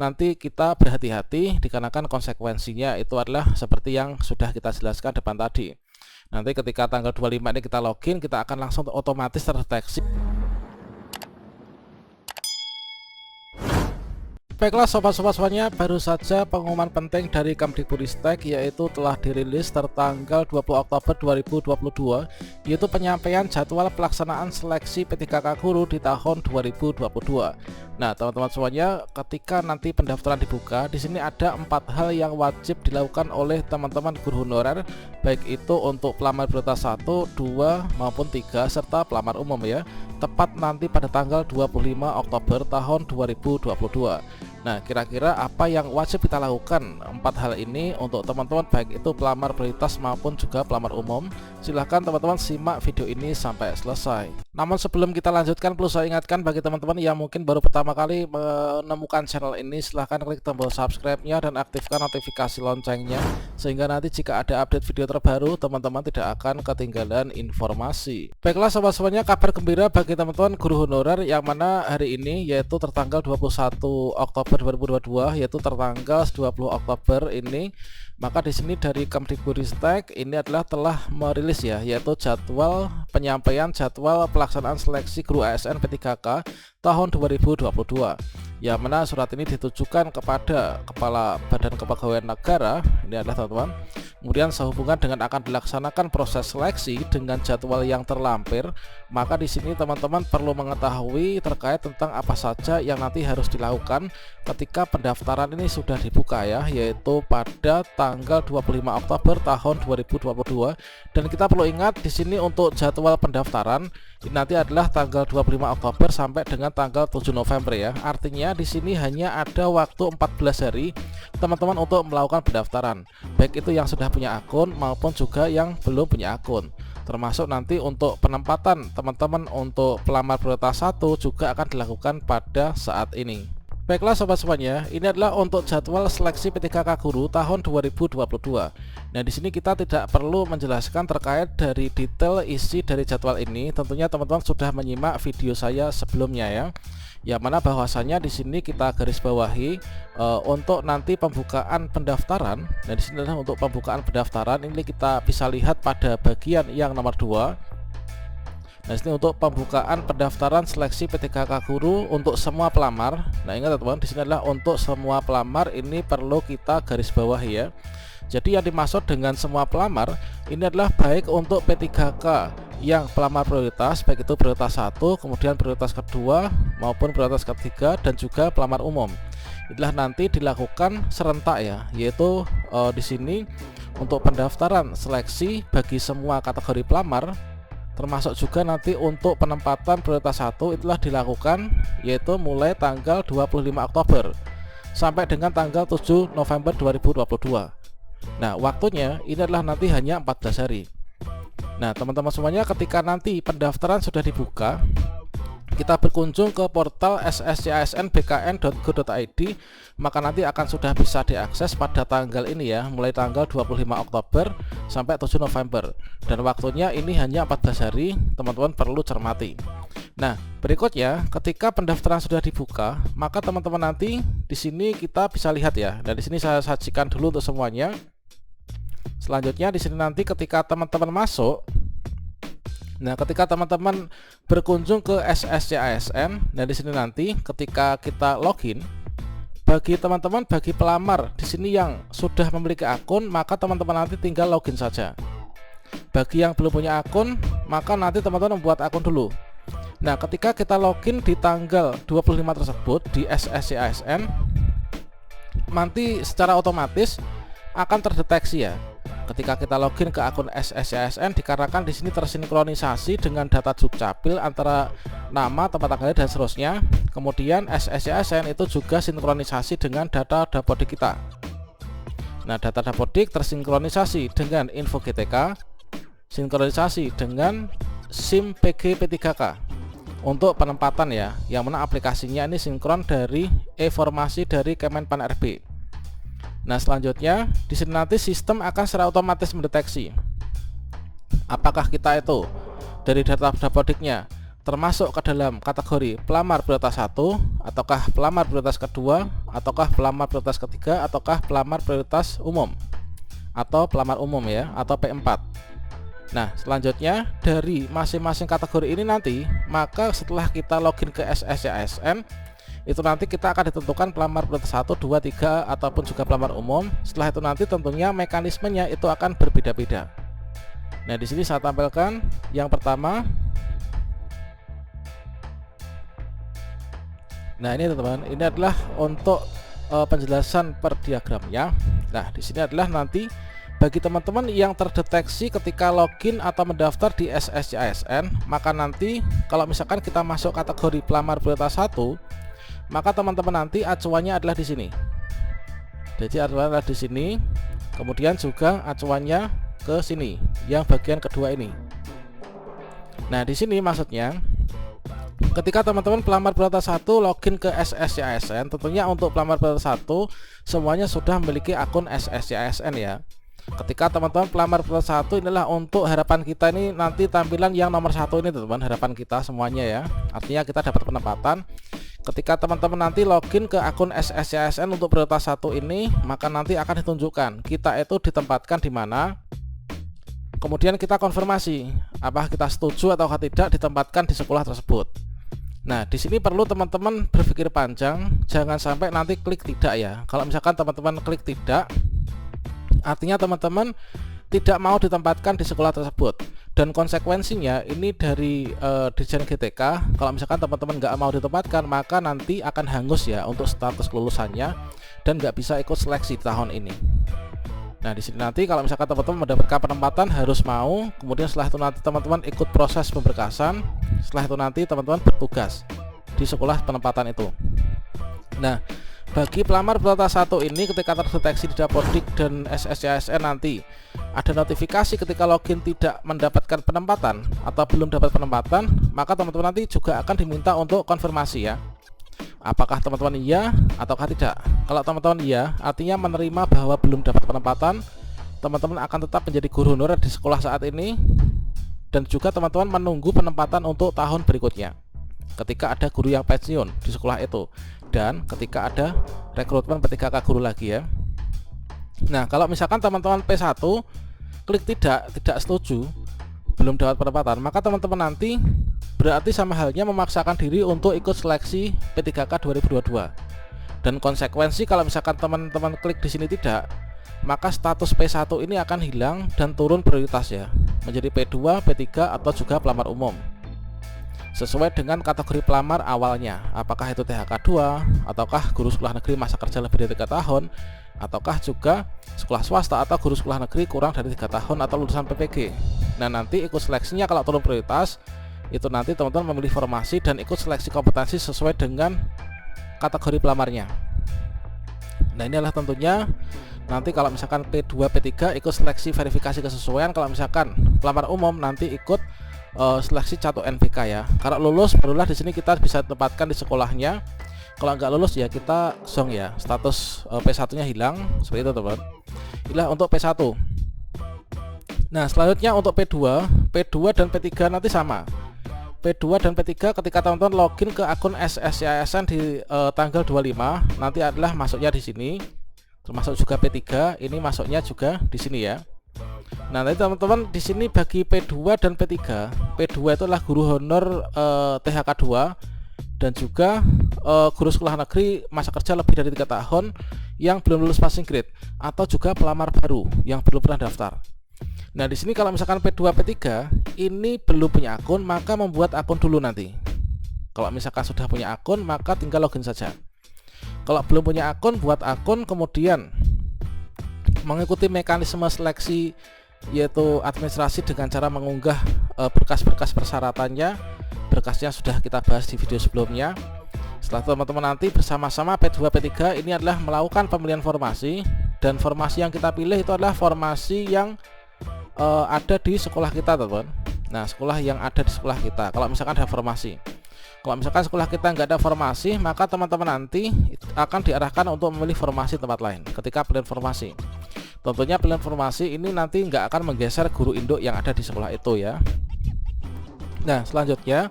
nanti kita berhati-hati dikarenakan konsekuensinya itu adalah seperti yang sudah kita jelaskan depan tadi. Nanti ketika tanggal 25 ini kita login, kita akan langsung otomatis terdeteksi. Baiklah sobat-sobat semuanya, baru saja pengumuman penting dari Kemdikbudristek yaitu telah dirilis tertanggal 20 Oktober 2022, yaitu penyampaian jadwal pelaksanaan seleksi P3K guru di tahun 2022. Nah, teman-teman semuanya, ketika nanti pendaftaran dibuka, di sini ada 4 hal yang wajib dilakukan oleh teman-teman guru honorer, baik itu untuk pelamar prioritas 1, 2 maupun 3 serta pelamar umum ya, tepat nanti pada tanggal 25 Oktober tahun 2022. Nah, kira-kira apa yang wajib kita lakukan 4 hal ini untuk teman-teman baik itu pelamar prioritas maupun juga pelamar umum? Silahkan teman-teman simak video ini sampai selesai. Namun sebelum kita lanjutkan, perlu saya ingatkan bagi teman-teman yang mungkin baru pertama kali menemukan channel ini, silahkan klik tombol subscribe-nya dan aktifkan notifikasi loncengnya, sehingga nanti jika ada update video terbaru, teman-teman tidak akan ketinggalan informasi. Baiklah sobat semuanya, kabar gembira bagi teman-teman guru honorer yang mana hari ini yaitu tertanggal 21 Oktober 2022, yaitu tertanggal 20 Oktober ini, maka di sini dari Kemdikbudristek ini adalah telah merilis ya, yaitu jadwal penyampaian jadwal pelaksanaan seleksi guru ASN P3K tahun 2022, yang mana surat ini ditujukan kepada Kepala Badan Kepegawaian Negara, ini adalah teman-teman. Kemudian sehubungan dengan akan dilaksanakan proses seleksi dengan jadwal yang terlampir, maka di sini teman-teman perlu mengetahui terkait tentang apa saja yang nanti harus dilakukan ketika pendaftaran ini sudah dibuka ya, yaitu pada tanggal 25 Oktober tahun 2022. Dan kita perlu ingat di sini untuk jadwal pendaftaran ini nanti adalah tanggal 25 Oktober sampai dengan tanggal 7 November ya. Artinya di sini hanya ada waktu 14 hari teman-teman untuk melakukan pendaftaran, baik itu yang sudah punya akun maupun juga yang belum punya akun. Termasuk nanti untuk penempatan teman-teman untuk pelamar prioritas 1 juga akan dilakukan pada saat ini. Baiklah sobat semuanya, ini adalah untuk jadwal seleksi P3K guru tahun 2022. Nah, di sini kita tidak perlu menjelaskan terkait dari detail isi dari jadwal ini. Tentunya teman-teman sudah menyimak video saya sebelumnya ya. Yang mana bahwasanya di sini kita garis bawahi untuk nanti pembukaan pendaftaran. Nah, di sini adalah untuk pembukaan pendaftaran, ini kita bisa lihat pada bagian yang nomor 2. Nah, ini untuk pembukaan pendaftaran seleksi P3K guru untuk semua pelamar. Nah, ingat teman-teman, di sini adalah untuk semua pelamar, ini perlu kita garis bawahi ya. Jadi yang dimaksud dengan semua pelamar ini adalah baik untuk P3K yang pelamar prioritas, baik itu prioritas 1, kemudian prioritas kedua maupun prioritas ketiga, dan juga pelamar umum. Itulah nanti dilakukan serentak ya, yaitu di sini untuk pendaftaran seleksi bagi semua kategori pelamar, termasuk juga nanti untuk penempatan prioritas 1 itulah dilakukan yaitu mulai tanggal 25 Oktober sampai dengan tanggal 7 November 2022. Nah, waktunya ini adalah nanti hanya 14 hari. Nah, teman-teman semuanya, ketika nanti pendaftaran sudah dibuka, kita berkunjung ke portal sscsnbkn.go.id, maka nanti akan sudah bisa diakses pada tanggal ini ya, mulai tanggal 25 Oktober sampai 7 November. Dan waktunya ini hanya 14 hari, teman-teman perlu cermati. Nah, berikutnya ketika pendaftaran sudah dibuka, maka teman-teman nanti di sini kita bisa lihat ya. Dan di sini saya sajikan dulu untuk semuanya. Selanjutnya di sini nanti ketika teman-teman masuk, nah ketika teman-teman berkunjung ke SSCASN, nah di sini nanti ketika kita login, bagi teman-teman bagi pelamar di sini yang sudah memiliki akun, maka teman-teman nanti tinggal login saja. Bagi yang belum punya akun, maka nanti teman-teman membuat akun dulu. Nah, ketika kita login di tanggal 25 tersebut di SSCASN, nanti secara otomatis akan terdeteksi ya. Ketika kita login ke akun SSCASN, dikarenakan di sini tersinkronisasi dengan data Dukcapil antara nama, tempat tanggal, dan seterusnya. Kemudian SSCASN itu juga sinkronisasi dengan data Dapodik kita. Nah, data Dapodik tersinkronisasi dengan info GTK, sinkronisasi dengan SIM PG P3K untuk penempatan ya, yang mana aplikasinya ini sinkron dari e-formasi dari Kemenpan RB. Nah, selanjutnya di sini nanti sistem akan secara otomatis mendeteksi apakah kita itu dari data Dapodiknya termasuk ke dalam kategori pelamar prioritas 1, ataukah pelamar prioritas kedua, ataukah pelamar prioritas ketiga, ataukah pelamar prioritas umum atau pelamar umum ya, atau P4. Nah, selanjutnya dari masing-masing kategori ini nanti, maka setelah kita login ke SSCASN, itu nanti kita akan ditentukan pelamar prioritas 1, 2, 3 ataupun juga pelamar umum. Setelah itu nanti tentunya mekanismenya itu akan berbeda-beda. Nah, di sini saya tampilkan yang pertama. Nah, ini teman-teman, ini adalah untuk penjelasan per diagramnya. Nah, di sini adalah nanti bagi teman-teman yang terdeteksi ketika login atau mendaftar di SSCASN, maka nanti kalau misalkan kita masuk kategori pelamar prioritas 1, maka teman-teman nanti acuannya adalah di sini. Jadi acuannya adalah di sini, kemudian juga acuannya ke sini, yang bagian kedua ini. Nah, di sini maksudnya ketika teman-teman pelamar prioritas 1 login ke SSCASN, tentunya untuk pelamar prioritas 1 semuanya sudah memiliki akun SSCASN ya. Ketika teman-teman pelamar prioritas 1, inilah untuk harapan kita ini nanti tampilan yang nomor 1 ini teman-teman, harapan kita semuanya ya. Artinya kita dapat penempatan. Ketika teman-teman nanti login ke akun SSCASN untuk prioritas 1 ini, maka nanti akan ditunjukkan kita itu ditempatkan di mana. Kemudian kita konfirmasi apakah kita setuju atau tidak ditempatkan di sekolah tersebut. Nah, di sini perlu teman-teman berpikir panjang, jangan sampai nanti klik tidak ya. Kalau misalkan teman-teman klik tidak, artinya teman-teman tidak mau ditempatkan di sekolah tersebut. Dan konsekuensinya ini dari Dirjen GTK, kalau misalkan teman-teman nggak mau ditempatkan, maka nanti akan hangus ya untuk status kelulusannya dan nggak bisa ikut seleksi tahun ini. Nah, di sini nanti kalau misalkan teman-teman mendapatkan penempatan harus mau, kemudian setelah itu nanti teman-teman ikut proses pemberkasan, setelah itu nanti teman-teman bertugas di sekolah penempatan itu. Nah, bagi pelamar prioritas 1 ini ketika terdeteksi di Dapodik dan SSCASN nanti ada notifikasi ketika login tidak mendapatkan penempatan atau belum dapat penempatan, maka teman-teman nanti juga akan diminta untuk konfirmasi ya. Apakah teman-teman iya ataukah tidak? Kalau teman-teman iya, artinya menerima bahwa belum dapat penempatan, teman-teman akan tetap menjadi guru honorer di sekolah saat ini, dan juga teman-teman menunggu penempatan untuk tahun berikutnya ketika ada guru yang pensiun di sekolah itu, dan ketika ada rekrutmen P3K guru lagi ya. Nah, kalau misalkan teman-teman P1 klik tidak setuju, belum dapat penempatan, maka teman-teman nanti berarti sama halnya memaksakan diri untuk ikut seleksi P3K 2022. Dan konsekuensi kalau misalkan teman-teman klik di sini tidak, maka status P1 ini akan hilang dan turun prioritas ya, menjadi P2, P3 atau juga pelamar umum. Sesuai dengan kategori pelamar awalnya, apakah itu THK 2, ataukah guru sekolah negeri masa kerja lebih dari 3 tahun, ataukah juga sekolah swasta atau guru sekolah negeri kurang dari 3 tahun atau lulusan PPG. Nah, nanti ikut seleksinya kalau turun prioritas, itu nanti teman-teman memilih formasi dan ikut seleksi kompetensi sesuai dengan kategori pelamarnya. Nah, ini adalah tentunya nanti kalau misalkan P2, P3 ikut seleksi verifikasi kesesuaian, kalau misalkan pelamar umum nanti ikut seleksi Catu NPK ya. Kalau lulus barulah di sini kita bisa tempatkan di sekolahnya. Kalau nggak lulus ya kita zong ya, status P1-nya hilang seperti itu teman. Inilah untuk P1. Nah, selanjutnya untuk P2 dan P3 nanti sama. P2 dan P3 ketika teman-teman login ke akun SSCASN di tanggal 25 nanti adalah masuknya di sini. Termasuk juga P3, ini masuknya juga di sini ya. Nah, nanti teman-teman di sini bagi P2 dan P3. P2 itu adalah guru honor THK 2 dan juga guru sekolah negeri masa kerja lebih dari 3 tahun yang belum lulus passing grade atau juga pelamar baru yang belum pernah daftar. Nah, di sini kalau misalkan P2, P3 ini belum punya akun, maka membuat akun dulu nanti. Kalau misalkan sudah punya akun, maka tinggal login saja. Kalau belum punya akun, buat akun, kemudian mengikuti mekanisme seleksi yaitu administrasi dengan cara mengunggah berkas-berkas persyaratannya. Berkasnya sudah kita bahas di video sebelumnya. Setelah teman-teman nanti bersama-sama P2, P3 ini adalah melakukan pemilihan formasi, dan formasi yang kita pilih itu adalah formasi yang ada di sekolah kita teman-teman. Nah, sekolah yang ada di sekolah kita. Kalau misalkan ada formasi, kalau misalkan sekolah kita nggak ada formasi, maka teman-teman nanti akan diarahkan untuk memilih formasi tempat lain. Ketika pilihan formasi, tentunya pilihan formasi ini nanti nggak akan menggeser guru induk yang ada di sekolah itu ya. Nah, selanjutnya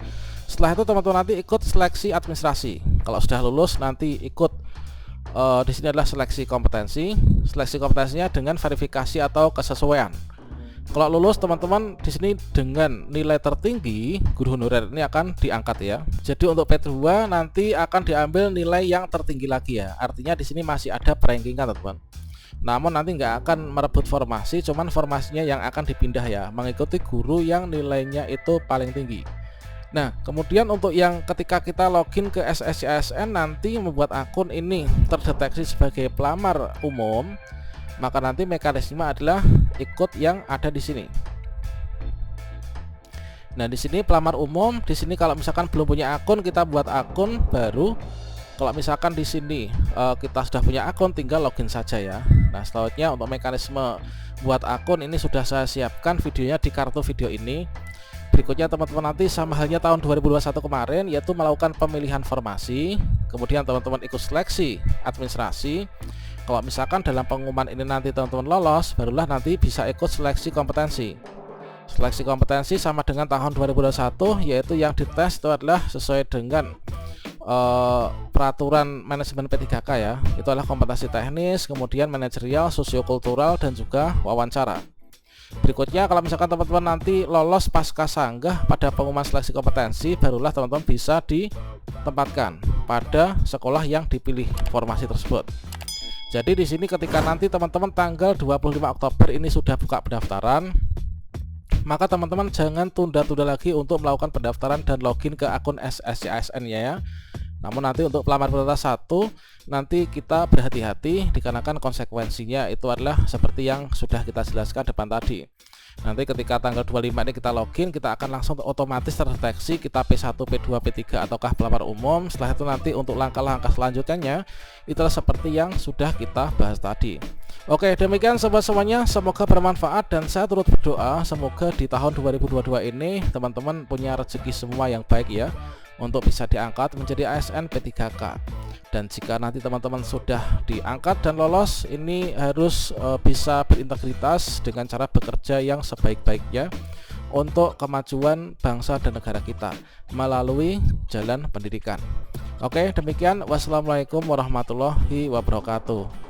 Setelah itu teman-teman nanti ikut seleksi administrasi. Kalau sudah lulus nanti ikut di sini adalah seleksi kompetensi. Seleksi kompetensinya dengan verifikasi atau kesesuaian. Kalau lulus teman-teman di sini dengan nilai tertinggi, guru honorer ini akan diangkat ya. Jadi untuk P2 nanti akan diambil nilai yang tertinggi lagi ya. Artinya di sini masih ada perankingan teman-teman. Namun nanti nggak akan merebut formasi, cuman formasinya yang akan dipindah ya, mengikuti guru yang nilainya itu paling tinggi. Nah, kemudian untuk yang ketika kita login ke SSCASN nanti membuat akun ini terdeteksi sebagai pelamar umum, maka nanti mekanisme adalah ikut yang ada di sini. Nah, di sini pelamar umum, di sini kalau misalkan belum punya akun kita buat akun baru. Kalau misalkan di sini kita sudah punya akun tinggal login saja ya. Nah, selanjutnya untuk mekanisme buat akun ini sudah saya siapkan videonya di kartu video ini. Berikutnya teman-teman nanti sama halnya tahun 2021 kemarin, yaitu melakukan pemilihan formasi, kemudian teman-teman ikut seleksi administrasi. Kalau misalkan dalam pengumuman ini nanti teman-teman lolos, barulah nanti bisa ikut seleksi kompetensi. Seleksi kompetensi sama dengan tahun 2021, yaitu yang dites itu adalah sesuai dengan peraturan manajemen P3K ya. Itu adalah kompetensi teknis, kemudian manajerial, sosiokultural, dan juga wawancara. Berikutnya kalau misalkan teman-teman nanti lolos pasca sanggah pada pengumuman seleksi kompetensi, barulah teman-teman bisa ditempatkan pada sekolah yang dipilih formasi tersebut. Jadi di sini ketika nanti teman-teman tanggal 25 Oktober ini sudah buka pendaftaran, maka teman-teman jangan tunda-tunda lagi untuk melakukan pendaftaran dan login ke akun SSCASN ya. Namun nanti untuk pelamar prioritas 1 nanti kita berhati-hati dikarenakan konsekuensinya itu adalah seperti yang sudah kita jelaskan depan tadi. Nanti ketika tanggal 25 ini kita login, kita akan langsung otomatis terdeteksi kita P1, P2, P3 ataukah pelamar umum. Setelah itu nanti untuk langkah-langkah selanjutnya itulah seperti yang sudah kita bahas tadi. Oke, demikian sobat semuanya, semoga bermanfaat dan saya turut berdoa semoga di tahun 2022 ini teman-teman punya rezeki semua yang baik ya, untuk bisa diangkat menjadi ASN P3K. Dan jika nanti teman-teman sudah diangkat dan lolos, ini harus bisa berintegritas dengan cara bekerja yang sebaik-baiknya untuk kemajuan bangsa dan negara kita melalui jalan pendidikan. Oke, demikian. Wassalamualaikum warahmatullahi wabarakatuh.